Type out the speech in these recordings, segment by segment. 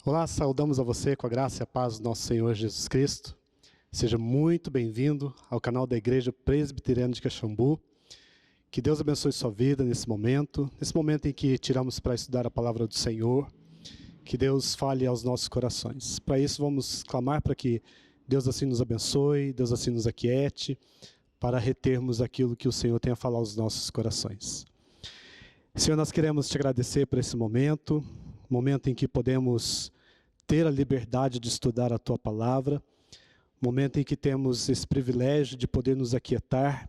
Olá, saudamos a você com a graça e a paz do nosso Senhor Jesus Cristo. Seja muito bem-vindo ao canal da Igreja Presbiteriana de Caxambu. Que Deus abençoe sua vida nesse momento em que tiramos para estudar a palavra do Senhor. Que Deus fale aos nossos corações. Para isso, vamos clamar para que Deus assim nos abençoe, Deus assim nos aquiete, para retermos aquilo que o Senhor tem a falar aos nossos corações. Senhor, nós queremos te agradecer por esse momento em que podemos ter a liberdade de estudar a Tua Palavra, momento em que temos esse privilégio de poder nos aquietar,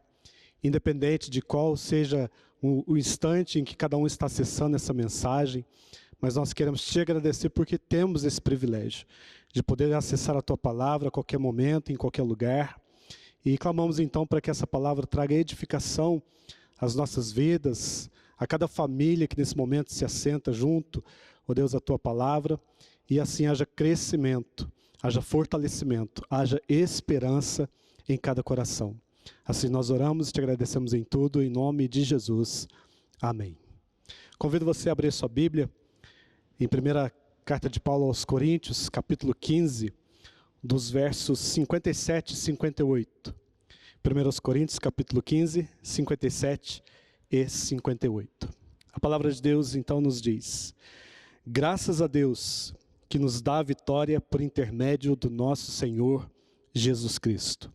independente de qual seja o instante em que cada um está acessando essa mensagem, mas nós queremos te agradecer porque temos esse privilégio de poder acessar a Tua Palavra a qualquer momento, em qualquer lugar, e clamamos então para que essa palavra traga edificação às nossas vidas, a cada família que nesse momento se assenta junto, ó Deus, a Tua Palavra, e assim haja crescimento, haja fortalecimento, haja esperança em cada coração. Assim nós oramos e te agradecemos em tudo, em nome de Jesus. Amém. Convido você a abrir sua Bíblia em primeira carta de Paulo aos Coríntios, capítulo 15, dos versos 57 e 58. 1 Coríntios, capítulo 15, 57 e 58. A palavra de Deus então nos diz: graças a Deus que nos dá a vitória por intermédio do nosso Senhor Jesus Cristo.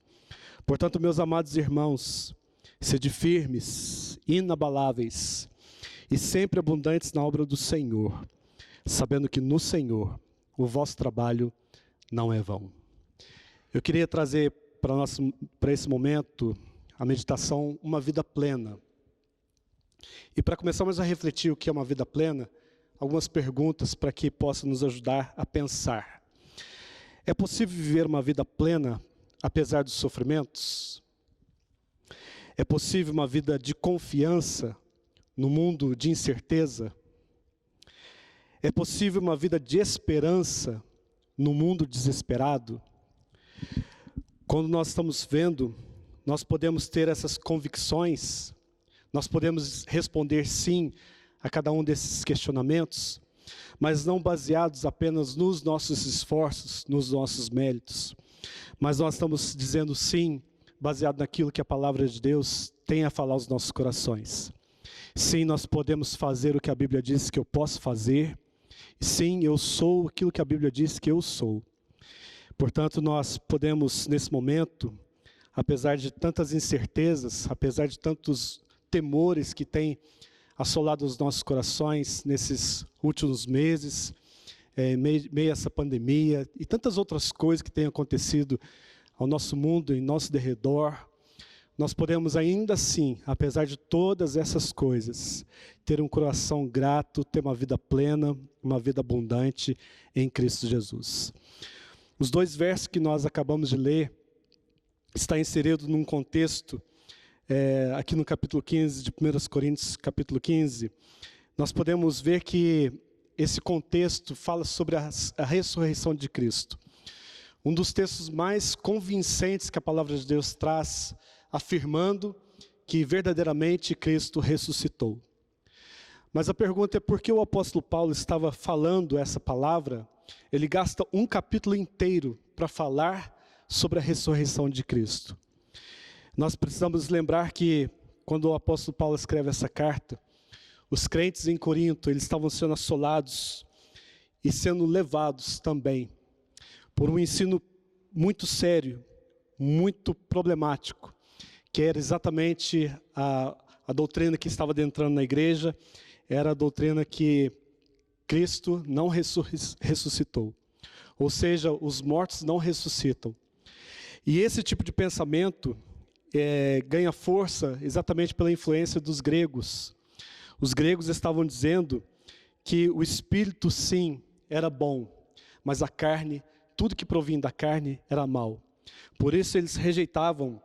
Portanto, meus amados irmãos, sede firmes, inabaláveis e sempre abundantes na obra do Senhor, sabendo que no Senhor o vosso trabalho não é vão. Eu queria trazer para esse momento a meditação Uma Vida Plena. E para começarmos a refletir o que é uma vida plena, algumas perguntas para que possa nos ajudar a pensar. É possível viver uma vida plena apesar dos sofrimentos? É possível uma vida de confiança no mundo de incerteza? É possível uma vida de esperança no mundo desesperado? Quando nós estamos vendo, nós podemos ter essas convicções, nós podemos responder sim a cada um desses questionamentos, mas não baseados apenas nos nossos esforços, nos nossos méritos, mas nós estamos dizendo sim, baseado naquilo que a palavra de Deus tem a falar aos nossos corações. Sim, nós podemos fazer o que a Bíblia diz que eu posso fazer, sim, eu sou aquilo que a Bíblia diz que eu sou. Portanto, nós podemos, nesse momento, apesar de tantas incertezas, apesar de tantos temores que têm assolado os nossos corações nesses últimos meses, meio a essa pandemia e tantas outras coisas que têm acontecido ao nosso mundo, em nosso derredor, nós podemos ainda assim, apesar de todas essas coisas, ter um coração grato, ter uma vida plena, uma vida abundante em Cristo Jesus. Os dois versos que nós acabamos de ler está inserido num contexto, aqui no capítulo 15 de 1 Coríntios, capítulo 15, nós podemos ver que esse contexto fala sobre a ressurreição de Cristo. Um dos textos mais convincentes que a palavra de Deus traz, afirmando que verdadeiramente Cristo ressuscitou. Mas a pergunta é por que o apóstolo Paulo estava falando essa palavra? Ele gasta um capítulo inteiro para falar sobre a ressurreição de Cristo. Nós precisamos lembrar que quando o apóstolo Paulo escreve essa carta, os crentes em Corinto, eles estavam sendo assolados e sendo levados também por um ensino muito sério, muito problemático, que era exatamente a doutrina que estava adentrando na igreja, era a doutrina que Cristo não ressuscitou. Ou seja, os mortos não ressuscitam. E esse tipo de pensamento ganha força exatamente pela influência dos gregos. Os gregos estavam dizendo que o espírito sim era bom, mas a carne, tudo que provinha da carne era mal. Por isso eles rejeitavam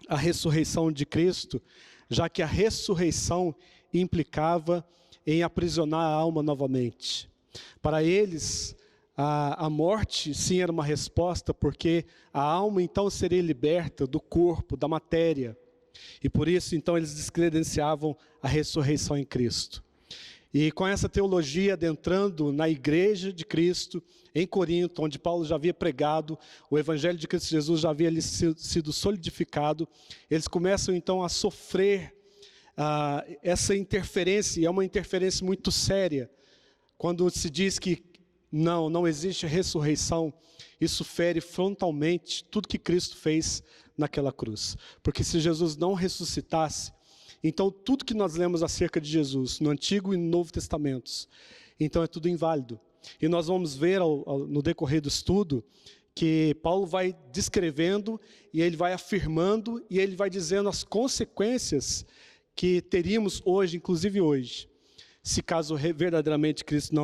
a ressurreição de Cristo, já que a ressurreição implicava em aprisionar a alma novamente. Para eles, a morte sim era uma resposta, porque a alma então seria liberta do corpo, da matéria. E por isso então eles descredenciavam a ressurreição em Cristo. E com essa teologia adentrando na igreja de Cristo, em Corinto, onde Paulo já havia pregado, o evangelho de Cristo Jesus já havia sido solidificado, eles começam então a sofrer essa interferência, e é uma interferência muito séria. Quando se diz que não existe ressurreição, isso fere frontalmente tudo que Cristo fez naquela cruz. Porque se Jesus não ressuscitasse, então tudo que nós lemos acerca de Jesus, no Antigo e no Novo Testamentos, então é tudo inválido. E nós vamos ver no decorrer do estudo, que Paulo vai descrevendo, e ele vai afirmando, e ele vai dizendo as consequências que teríamos hoje, inclusive hoje, se caso verdadeiramente Cristo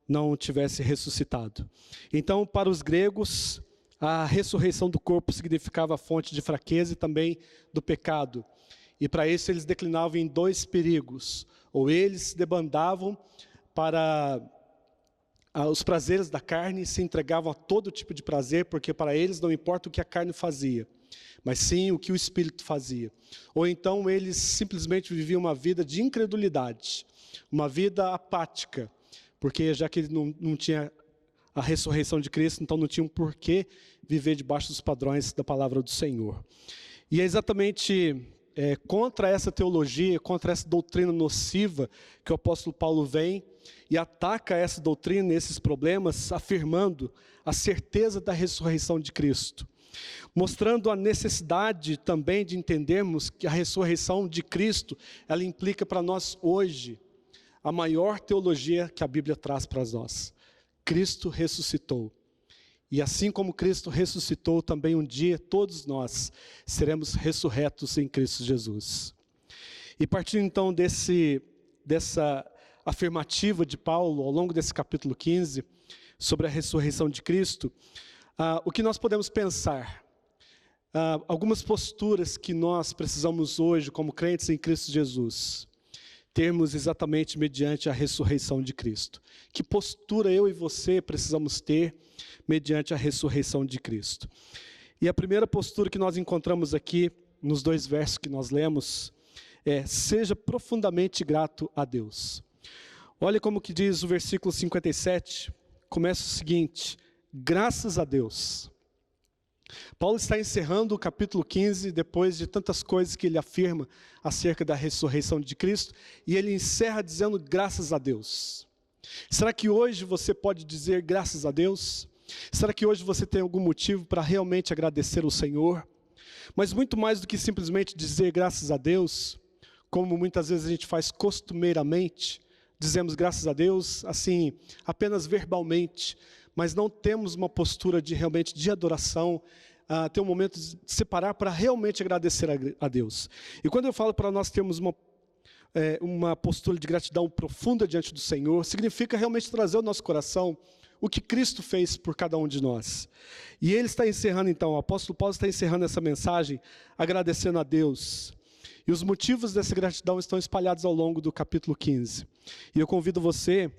não tivesse ressuscitado. Então, para os gregos, a ressurreição do corpo significava a fonte de fraqueza e também do pecado. E para isso eles declinavam em dois perigos. Ou eles se debandavam para os prazeres da carne, se entregavam a todo tipo de prazer, porque para eles não importa o que a carne fazia, mas sim o que o Espírito fazia. Ou então eles simplesmente viviam uma vida de incredulidade, uma vida apática, porque já que ele não tinha a ressurreição de Cristo, então não tinham por que viver debaixo dos padrões da palavra do Senhor. E é exatamente contra essa teologia, contra essa doutrina nociva, que o apóstolo Paulo vem e ataca essa doutrina, esses problemas, afirmando a certeza da ressurreição de Cristo, mostrando a necessidade também de entendermos que a ressurreição de Cristo, ela implica para nós hoje a maior teologia que a Bíblia traz para nós. Cristo ressuscitou. E assim como Cristo ressuscitou, também um dia todos nós seremos ressurretos em Cristo Jesus. E partindo então dessa afirmativa de Paulo, ao longo desse capítulo 15, sobre a ressurreição de Cristo, o que nós podemos pensar? Algumas posturas que nós precisamos hoje, como crentes em Cristo Jesus, termos exatamente mediante a ressurreição de Cristo. Que postura eu e você precisamos ter mediante a ressurreição de Cristo? E a primeira postura que nós encontramos aqui, nos 2 versos que nós lemos, seja profundamente grato a Deus. Olha como que diz o versículo 57, começa o seguinte: graças a Deus. Paulo está encerrando o capítulo 15, depois de tantas coisas que ele afirma acerca da ressurreição de Cristo, e ele encerra dizendo graças a Deus. Será que hoje você pode dizer graças a Deus? Será que hoje você tem algum motivo para realmente agradecer ao Senhor? Mas muito mais do que simplesmente dizer graças a Deus, como muitas vezes a gente faz costumeiramente, dizemos graças a Deus, assim, apenas verbalmente, mas não temos uma postura realmente de adoração, ter um momento de separar para realmente agradecer a Deus. E quando eu falo para nós termos uma postura de gratidão profunda diante do Senhor, significa realmente trazer ao nosso coração o que Cristo fez por cada um de nós. E ele está encerrando então, o apóstolo Paulo está encerrando essa mensagem agradecendo a Deus. E os motivos dessa gratidão estão espalhados ao longo do capítulo 15. E eu convido você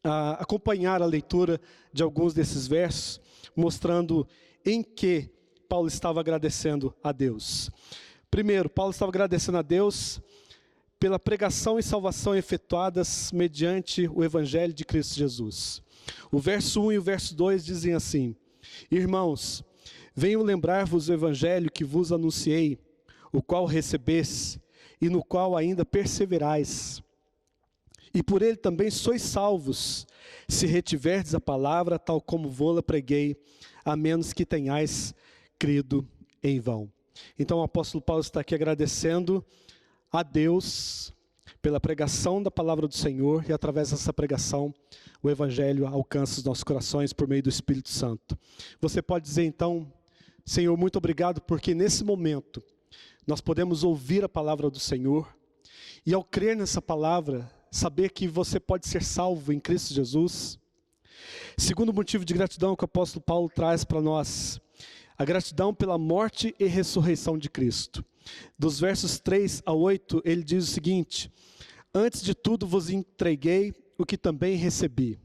a acompanhar a leitura de alguns desses versos, mostrando em que Paulo estava agradecendo a Deus. Primeiro, Paulo estava agradecendo a Deus pela pregação e salvação efetuadas mediante o Evangelho de Cristo Jesus. O verso 1 e o verso 2 dizem assim: irmãos, venho lembrar-vos o Evangelho que vos anunciei, o qual recebeste e no qual ainda perseverais. E por ele também sois salvos, se retiverdes a palavra tal como vô-la preguei, a menos que tenhais crido em vão. Então o apóstolo Paulo está aqui agradecendo a Deus pela pregação da palavra do Senhor, e através dessa pregação o Evangelho alcança os nossos corações por meio do Espírito Santo. Você pode dizer então: Senhor, muito obrigado, porque nesse momento nós podemos ouvir a palavra do Senhor, e ao crer nessa palavra, saber que você pode ser salvo em Cristo Jesus. Segundo motivo de gratidão que o apóstolo Paulo traz para nós, a gratidão pela morte e ressurreição de Cristo. Dos versos 3 a 8, ele diz o seguinte: antes de tudo vos entreguei o que também recebi,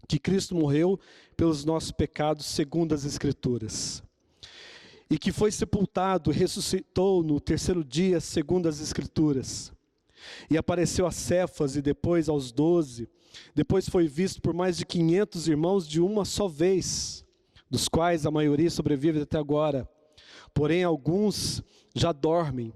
que Cristo morreu pelos nossos pecados segundo as Escrituras, e que foi sepultado e ressuscitou no terceiro dia segundo as Escrituras, E apareceu a Cefas e depois aos 12. Depois foi visto por mais de 500 irmãos de uma só vez, dos quais a maioria sobrevive até agora. Porém, alguns já dormem.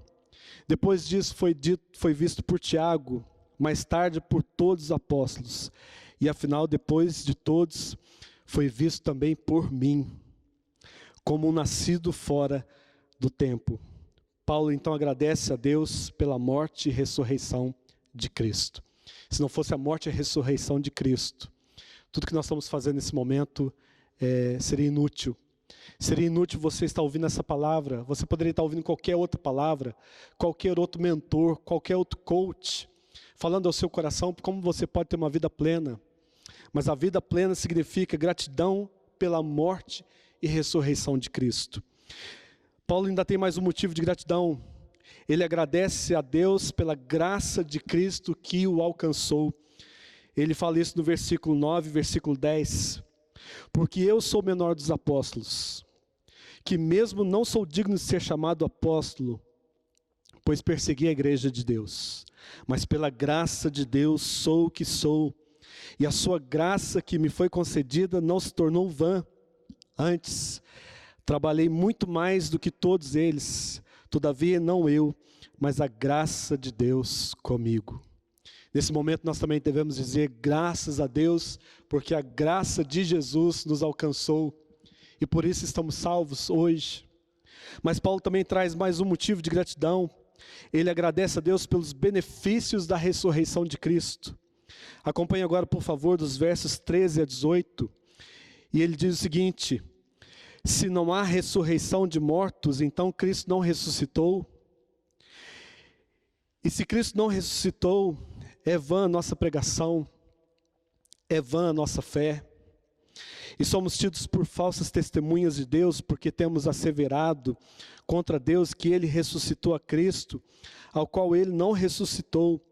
Depois disso foi visto por Tiago, mais tarde por todos os apóstolos. E afinal, depois de todos, foi visto também por mim, como um nascido fora do tempo. Paulo então agradece a Deus pela morte e ressurreição de Cristo. Se não fosse a morte e a ressurreição de Cristo, tudo que nós estamos fazendo nesse momento seria inútil. Seria inútil você estar ouvindo essa palavra. Você poderia estar ouvindo qualquer outra palavra, qualquer outro mentor, qualquer outro coach, falando ao seu coração como você pode ter uma vida plena. Mas a vida plena significa gratidão pela morte e ressurreição de Cristo. Paulo ainda tem mais um motivo de gratidão. Ele agradece a Deus pela graça de Cristo que o alcançou. Ele fala isso no versículo 9, versículo 10. Porque eu sou o menor dos apóstolos, que mesmo não sou digno de ser chamado apóstolo, pois persegui a igreja de Deus. Mas pela graça de Deus sou o que sou. E a sua graça que me foi concedida não se tornou vã. Antes, trabalhei muito mais do que todos eles, todavia não eu, mas a graça de Deus comigo. Nesse momento nós também devemos dizer graças a Deus, porque a graça de Jesus nos alcançou, e por isso estamos salvos hoje. Mas Paulo também traz mais um motivo de gratidão. Ele agradece a Deus pelos benefícios da ressurreição de Cristo. Acompanhe agora, por favor, dos versos 13 a 18, e ele diz o seguinte: se não há ressurreição de mortos, então Cristo não ressuscitou. E se Cristo não ressuscitou, é vã a nossa pregação, é vã a nossa fé. E somos tidos por falsas testemunhas de Deus, porque temos asseverado contra Deus que Ele ressuscitou a Cristo, ao qual Ele não ressuscitou.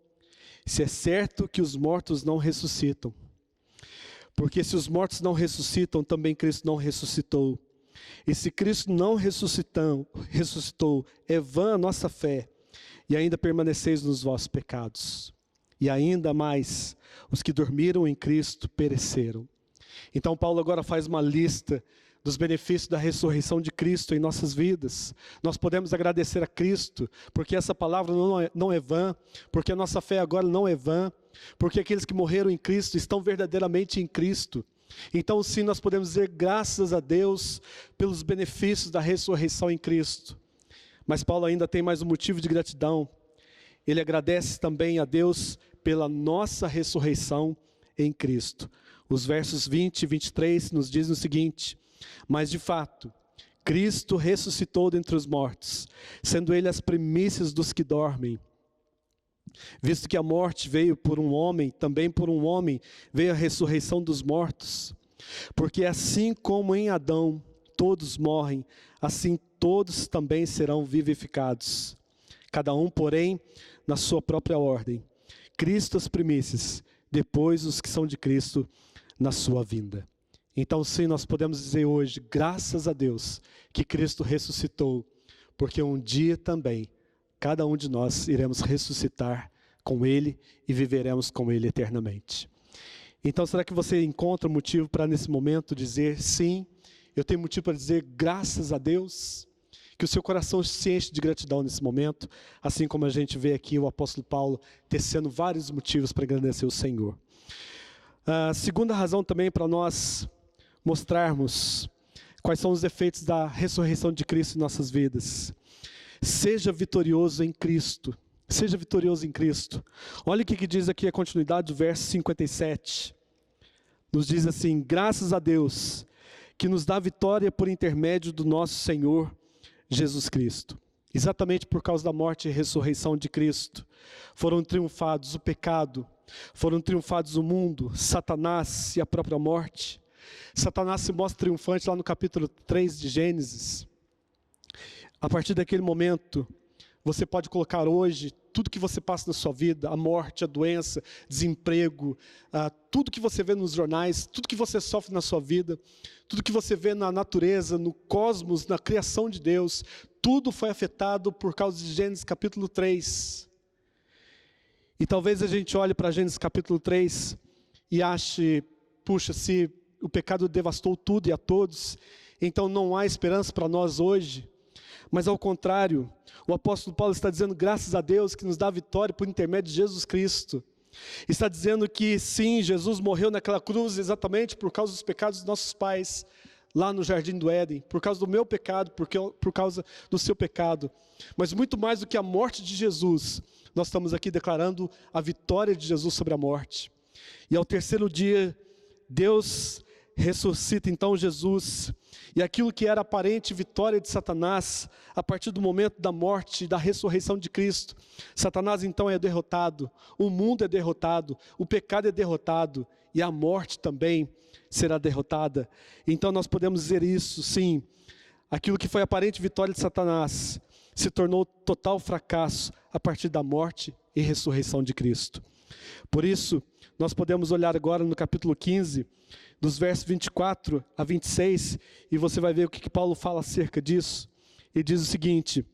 Se é certo que os mortos não ressuscitam. Porque se os mortos não ressuscitam, também Cristo não ressuscitou. E se Cristo não ressuscitou, é vã a nossa fé, e ainda permaneceis nos vossos pecados. E ainda mais, os que dormiram em Cristo pereceram. Então Paulo agora faz uma lista dos benefícios da ressurreição de Cristo em nossas vidas. Nós podemos agradecer a Cristo, porque essa palavra não é vã, porque a nossa fé agora não é vã, porque aqueles que morreram em Cristo estão verdadeiramente em Cristo. Então sim, nós podemos dizer graças a Deus pelos benefícios da ressurreição em Cristo. Mas Paulo ainda tem mais um motivo de gratidão. Ele agradece também a Deus pela nossa ressurreição em Cristo. Os versos 20 e 23 nos dizem o seguinte: mas de fato, Cristo ressuscitou dentre os mortos, sendo Ele as primícias dos que dormem. Visto que a morte veio por um homem, também por um homem veio a ressurreição dos mortos. Porque assim como em Adão todos morrem, assim todos também serão vivificados. Cada um, porém, na sua própria ordem. Cristo as primícias, depois os que são de Cristo na sua vinda. Então sim, nós podemos dizer hoje, graças a Deus, que Cristo ressuscitou, porque um dia também, cada um de nós iremos ressuscitar com Ele e viveremos com Ele eternamente. Então será que você encontra motivo para nesse momento dizer sim, eu tenho motivo para dizer graças a Deus? Que o seu coração se enche de gratidão nesse momento, assim como a gente vê aqui o apóstolo Paulo tecendo vários motivos para agradecer o Senhor. A segunda razão também para nós mostrarmos quais são os efeitos da ressurreição de Cristo em nossas vidas. Seja vitorioso em Cristo. Seja vitorioso em Cristo. Olha o que diz aqui a continuidade do verso 57. Nos diz assim: graças a Deus, que nos dá vitória por intermédio do nosso Senhor Jesus Cristo. Exatamente por causa da morte e ressurreição de Cristo, foram triunfados o pecado, foram triunfados o mundo, Satanás e a própria morte. Satanás se mostra triunfante lá no capítulo 3 de Gênesis. A partir daquele momento, você pode colocar hoje tudo que você passa na sua vida, a morte, a doença, desemprego, tudo que você vê nos jornais, tudo que você sofre na sua vida, tudo que você vê na natureza, no cosmos, na criação de Deus, tudo foi afetado por causa de Gênesis capítulo 3. E talvez a gente olhe para Gênesis capítulo 3 e ache, puxa, se o pecado devastou tudo e a todos, então não há esperança para nós hoje. Mas ao contrário, o apóstolo Paulo está dizendo, graças a Deus que nos dá vitória por intermédio de Jesus Cristo. Está dizendo que sim, Jesus morreu naquela cruz exatamente por causa dos pecados dos nossos pais, lá no Jardim do Éden, por causa do meu pecado, por causa do seu pecado. Mas muito mais do que a morte de Jesus, nós estamos aqui declarando a vitória de Jesus sobre a morte. E ao terceiro dia, Deus ressuscita então Jesus, e aquilo que era aparente vitória de Satanás, a partir do momento da morte e da ressurreição de Cristo, Satanás então é derrotado, o mundo é derrotado, o pecado é derrotado, e a morte também será derrotada. Então nós podemos dizer isso, sim, aquilo que foi aparente vitória de Satanás, se tornou total fracasso a partir da morte e ressurreição de Cristo. Por isso, nós podemos olhar agora no capítulo 15, dos versos 24 a 26, e você vai ver o que Paulo fala acerca disso. Ele diz o seguinte: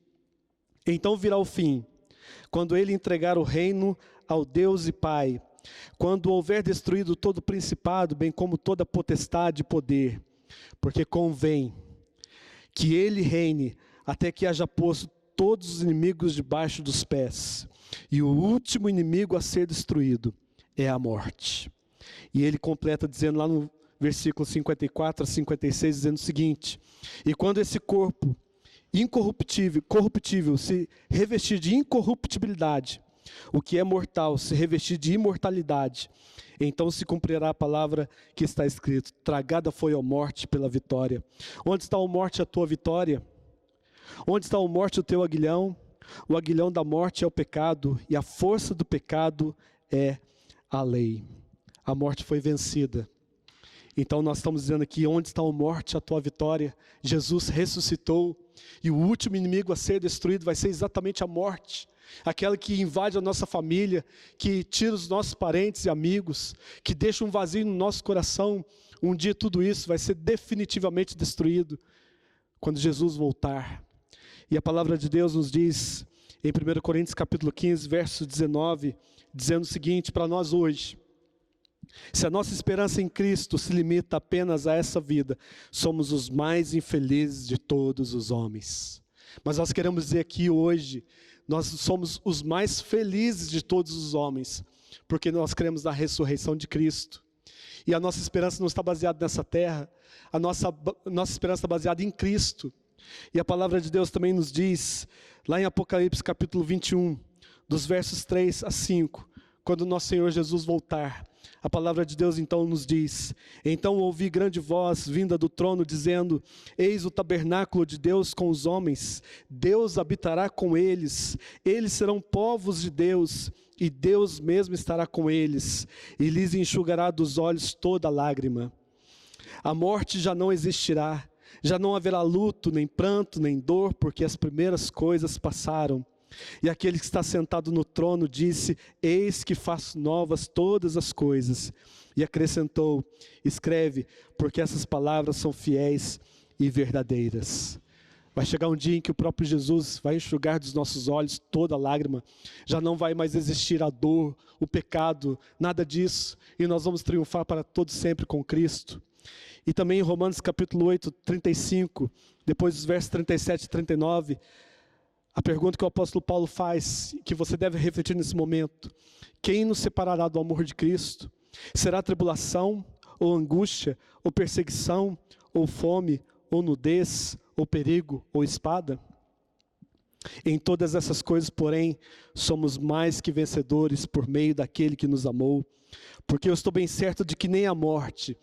então virá o fim, quando ele entregar o reino ao Deus e Pai, quando houver destruído todo o principado, bem como toda potestade e poder, porque convém que ele reine até que haja posto todos os inimigos debaixo dos pés, e o último inimigo a ser destruído é a morte. E ele completa dizendo lá no versículo 54 a 56, dizendo o seguinte: e quando esse corpo corruptível se revestir de incorruptibilidade, o que é mortal se revestir de imortalidade, então se cumprirá a palavra que está escrito: tragada foi a morte pela vitória. Onde está a morte, a tua vitória? Onde está a morte, o teu aguilhão? O aguilhão da morte é o pecado, e a força do pecado é a lei. A morte foi vencida. Então nós estamos dizendo aqui, onde está a morte, a tua vitória? Jesus ressuscitou, e o último inimigo a ser destruído vai ser exatamente a morte. Aquela que invade a nossa família, que tira os nossos parentes e amigos, que deixa um vazio no nosso coração. Um dia tudo isso vai ser definitivamente destruído, quando Jesus voltar. E a palavra de Deus nos diz, em 1 Coríntios capítulo 15, verso 19, dizendo o seguinte para nós hoje: se a nossa esperança em Cristo se limita apenas a essa vida, somos os mais infelizes de todos os homens. Mas nós queremos dizer aqui hoje, nós somos os mais felizes de todos os homens, porque nós cremos na ressurreição de Cristo. E a nossa esperança não está baseada nessa terra, a nossa esperança está baseada em Cristo. E a palavra de Deus também nos diz, lá em Apocalipse capítulo 21, dos versos 3 a 5, quando o nosso Senhor Jesus voltar, a palavra de Deus então nos diz: então ouvi grande voz vinda do trono dizendo: eis o tabernáculo de Deus com os homens, Deus habitará com eles, eles serão povos de Deus, e Deus mesmo estará com eles, e lhes enxugará dos olhos toda lágrima. A morte já não existirá, já não haverá luto, nem pranto, nem dor, porque as primeiras coisas passaram. E aquele que está sentado no trono disse: eis que faço novas todas as coisas. E acrescentou: escreve, porque essas palavras são fiéis e verdadeiras. Vai chegar um dia em que o próprio Jesus vai enxugar dos nossos olhos toda lágrima. Já não vai mais existir a dor, o pecado, nada disso. E nós vamos triunfar para todo sempre com Cristo. E também em Romanos capítulo 8, 35, depois dos versos 37 e 39, a pergunta que o apóstolo Paulo faz, que você deve refletir nesse momento: quem nos separará do amor de Cristo? Será tribulação, ou angústia, ou perseguição, ou fome, ou nudez, ou perigo, ou espada? Em todas essas coisas, porém, somos mais que vencedores por meio daquele que nos amou. Porque eu estou bem certo de que nem a morte,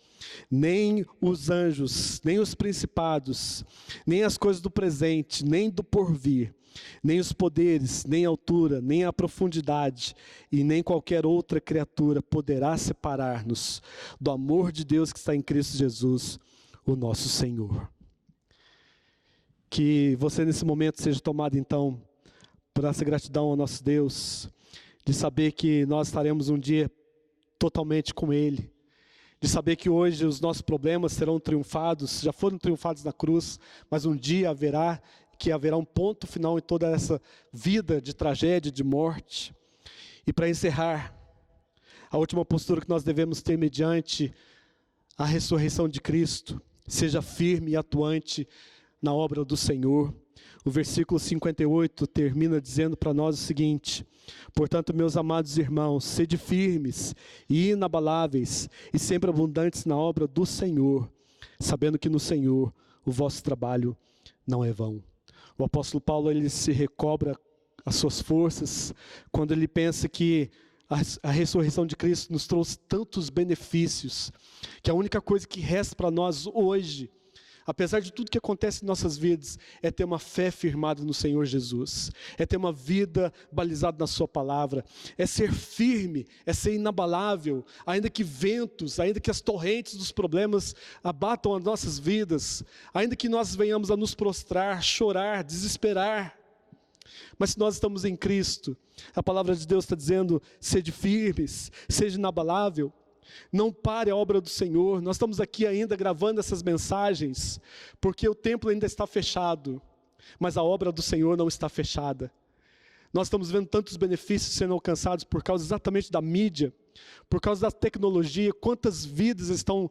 nem os anjos, nem os principados, nem as coisas do presente, nem do porvir, nem os poderes, nem a altura, nem a profundidade, e nem qualquer outra criatura poderá separar-nos do amor de Deus que está em Cristo Jesus, o nosso Senhor. Que você nesse momento seja tomado então por essa gratidão ao nosso Deus, de saber que nós estaremos um dia totalmente com Ele, de saber que hoje os nossos problemas serão triunfados, já foram triunfados na cruz, mas um dia haverá um ponto final em toda essa vida de tragédia, de morte. E para encerrar, a última postura que nós devemos ter mediante a ressurreição de Cristo, seja firme e atuante na obra do Senhor. O versículo 58 termina dizendo para nós o seguinte: portanto, meus amados irmãos, sede firmes e inabaláveis e sempre abundantes na obra do Senhor, sabendo que no Senhor o vosso trabalho não é vão. O apóstolo Paulo, ele se recobra as suas forças quando ele pensa que a ressurreição de Cristo nos trouxe tantos benefícios, que a única coisa que resta para nós hoje, apesar de tudo que acontece em nossas vidas, é ter uma fé firmada no Senhor Jesus, é ter uma vida balizada na sua palavra, é ser firme, é ser inabalável, ainda que ventos, ainda que as torrentes dos problemas abatam as nossas vidas, ainda que nós venhamos a nos prostrar, chorar, desesperar. Mas se nós estamos em Cristo, a palavra de Deus está dizendo: sede firmes, seja inabalável, não pare a obra do Senhor. Nós estamos aqui ainda gravando essas mensagens, porque o templo ainda está fechado, mas a obra do Senhor não está fechada. Nós estamos vendo tantos benefícios sendo alcançados por causa exatamente da mídia, por causa da tecnologia. Quantas vidas estão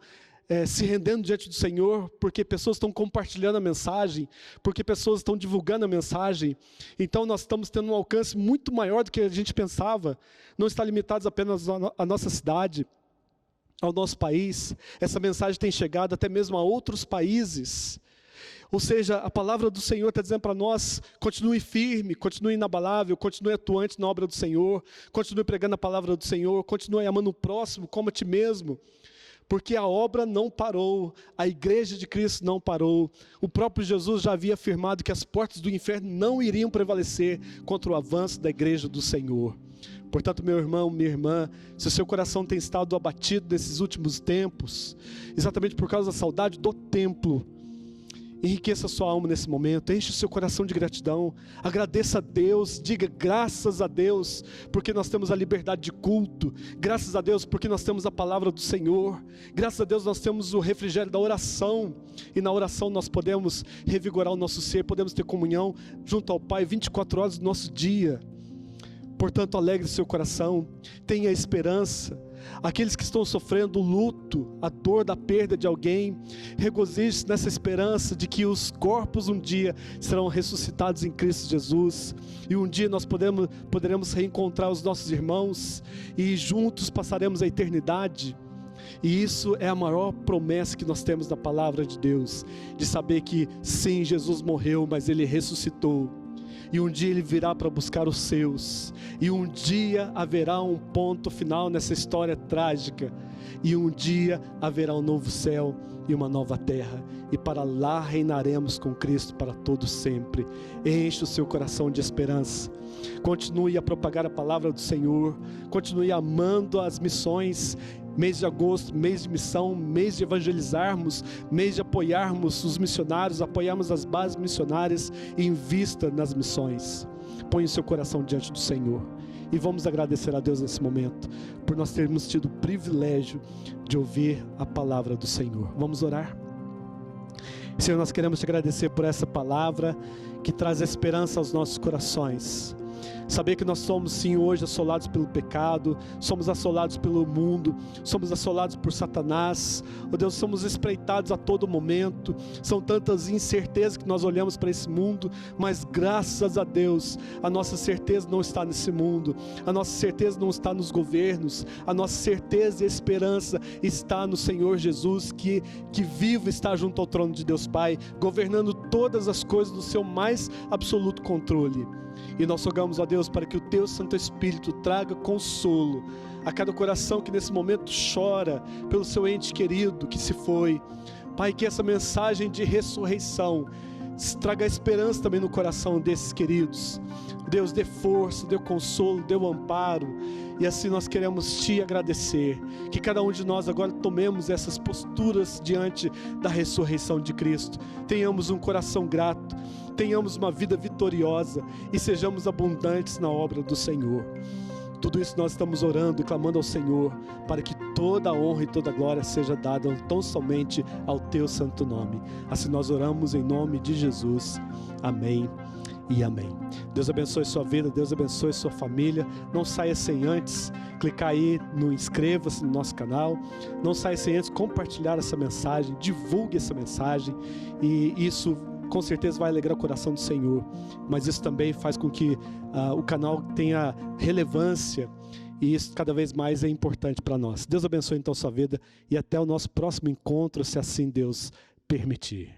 se rendendo diante do Senhor, porque pessoas estão compartilhando a mensagem, porque pessoas estão divulgando a mensagem. Então nós estamos tendo um alcance muito maior do que a gente pensava. Não está limitado apenas à nossa cidade, ao nosso país. Essa mensagem tem chegado até mesmo a outros países. Ou seja, a palavra do Senhor está dizendo para nós: continue firme, continue inabalável, continue atuante na obra do Senhor, continue pregando a palavra do Senhor, continue amando o próximo como a ti mesmo. Porque a obra não parou, a igreja de Cristo não parou. O próprio Jesus já havia afirmado que as portas do inferno não iriam prevalecer contra o avanço da igreja do Senhor. Portanto, meu irmão, minha irmã, se o seu coração tem estado abatido nesses últimos tempos, exatamente por causa da saudade do templo, enriqueça a sua alma nesse momento, enche o seu coração de gratidão, agradeça a Deus, diga graças a Deus, porque nós temos a liberdade de culto, graças a Deus porque nós temos a palavra do Senhor, graças a Deus nós temos o refrigério da oração, e na oração nós podemos revigorar o nosso ser, podemos ter comunhão junto ao Pai 24 horas do nosso dia. Portanto, alegre seu coração, tenha esperança. Aqueles que estão sofrendo o luto, a dor da perda de alguém, regozijem-se nessa esperança de que os corpos um dia serão ressuscitados em Cristo Jesus, e um dia nós poderemos reencontrar os nossos irmãos, e juntos passaremos a eternidade. E isso é a maior promessa que nós temos na palavra de Deus, de saber que sim, Jesus morreu, mas Ele ressuscitou. E um dia Ele virá para buscar os seus. E um dia haverá um ponto final nessa história trágica. E um dia haverá um novo céu e uma nova terra. E para lá reinaremos com Cristo para todo sempre. Enche o seu coração de esperança. Continue a propagar a palavra do Senhor. Continue amando as missões. Mês de agosto, mês de missão, mês de evangelizarmos, mês de apoiarmos os missionários, apoiarmos as bases missionárias e invista nas missões. Põe o seu coração diante do Senhor. E vamos agradecer a Deus nesse momento, por nós termos tido o privilégio de ouvir a palavra do Senhor. Vamos orar? Senhor, nós queremos te agradecer por essa palavra que traz esperança aos nossos corações. Saber que nós somos sim hoje assolados pelo pecado, somos assolados pelo mundo, somos assolados por Satanás, oh Deus, somos espreitados a todo momento, são tantas incertezas que nós olhamos para esse mundo, mas graças a Deus, a nossa certeza não está nesse mundo, a nossa certeza não está nos governos, a nossa certeza e esperança está no Senhor Jesus, que vivo está junto ao trono de Deus Pai, governando todas as coisas do seu mais absoluto controle. E nós rogamos a Deus para que o Teu Santo Espírito traga consolo a cada coração que nesse momento chora pelo seu ente querido que se foi. Pai, que essa mensagem de ressurreição traga esperança também no coração desses queridos. Deus, dê força, dê consolo, dê amparo. E assim nós queremos Te agradecer. Que cada um de nós agora tomemos essas posturas diante da ressurreição de Cristo. Tenhamos um coração grato, tenhamos uma vida vitoriosa e sejamos abundantes na obra do Senhor. Tudo isso nós estamos orando e clamando ao Senhor, para que toda a honra e toda a glória seja dada tão somente ao Teu santo nome. Assim nós oramos em nome de Jesus. Amém e amém. Deus abençoe sua vida, Deus abençoe sua família. Não saia sem antes clicar aí no inscreva-se no nosso canal. Não saia sem antes compartilhar essa mensagem, divulgue essa mensagem, e isso com certeza vai alegrar o coração do Senhor, mas isso também faz com que o canal tenha relevância, e isso cada vez mais é importante para nós. Deus abençoe então sua vida, e até o nosso próximo encontro, se assim Deus permitir.